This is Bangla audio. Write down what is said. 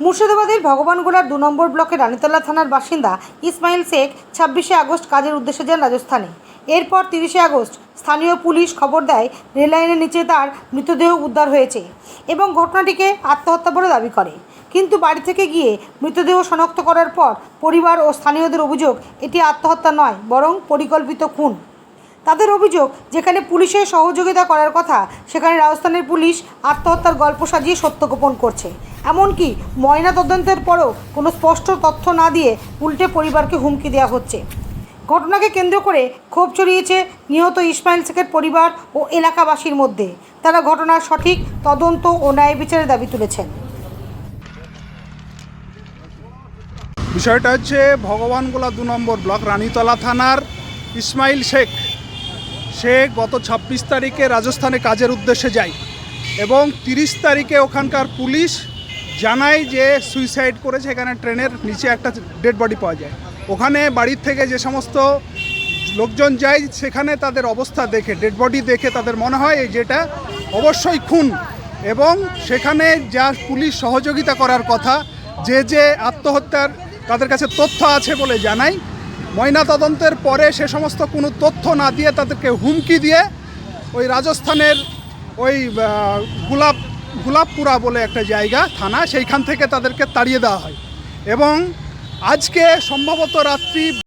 মুর্শিদাবাদের ভগবানগোলার 2 নম্বর ব্লকের রানীতলা থানার বাসিন্দা ইসমাইল শেখ 26শে আগস্ট কাজের উদ্দেশ্যে যান রাজস্থানে। এরপর 30শে আগস্ট স্থানীয় পুলিশ খবর দেয় রেল লাইনের নিচে তার মৃতদেহ উদ্ধার হয়েছে এবং ঘটনাটিকে আত্মহত্যা বলে দাবি করে। কিন্তু বাড়ি থেকে গিয়ে মৃতদেহ শনাক্ত করার পর পরিবার ও স্থানীয়দের অভিযোগ এটি আত্মহত্যা নয়, বরং পরিকল্পিত খুন। তাদের অভিযোগ, যেখানে পুলিশের সহযোগিতা করার কথা সেখানে রাজস্থানের পুলিশ আত্মহত্যার গল্প সাজিয়ে সত্য গোপন করছে। এমনকি ময়নাতদন্তের পরও কোনো স্পষ্ট তথ্য না দিয়ে উল্টে পরিবারকে হুমকি দেওয়া হচ্ছে। ঘটনাকে কেন্দ্র করে ক্ষোভ ছড়িয়েছে নিহত ইসমাইল শেখের পরিবার ও এলাকাবাসীর মধ্যে। তারা ঘটনার সঠিক তদন্ত ও ন্যায় বিচারের দাবি তুলেছেন। বিষয়টা হচ্ছে ভগবানগোলা 2 নম্বর ব্লক রানীতলা থানার ইসমাইল শেখ। সে গত 26 তারিখে রাজস্থানে কাজের উদ্দেশ্যে যায় এবং 30 তারিখে ওখানকার পুলিশ জানায় যে সুইসাইড করেছে। এখানে ট্রেনের নিচে একটা ডেড বডি পাওয়া যায়। ওখানে বাড়ির থেকে যে সমস্ত লোকজন যায় সেখানে তাদের অবস্থা দেখে, ডেড বডি দেখে তাদের মনে হয় যেটা অবশ্যই খুন। এবং সেখানে যা পুলিশ সহযোগিতা করার কথা, যে আত্মহত্যার তাদের কাছে তথ্য আছে বলে জানায়, ময়নাতদন্তের পরে সে সমস্ত কোনো তথ্য না দিয়ে তাদেরকে হুমকি দিয়ে ওই রাজস্থানের ওই গুলাবপুরা বলে একটা জায়গা থানা, সেইখান থেকে তাদেরকে তাড়িয়ে দেওয়া হয়। এবং আজকে সম্ভবত রাত্রি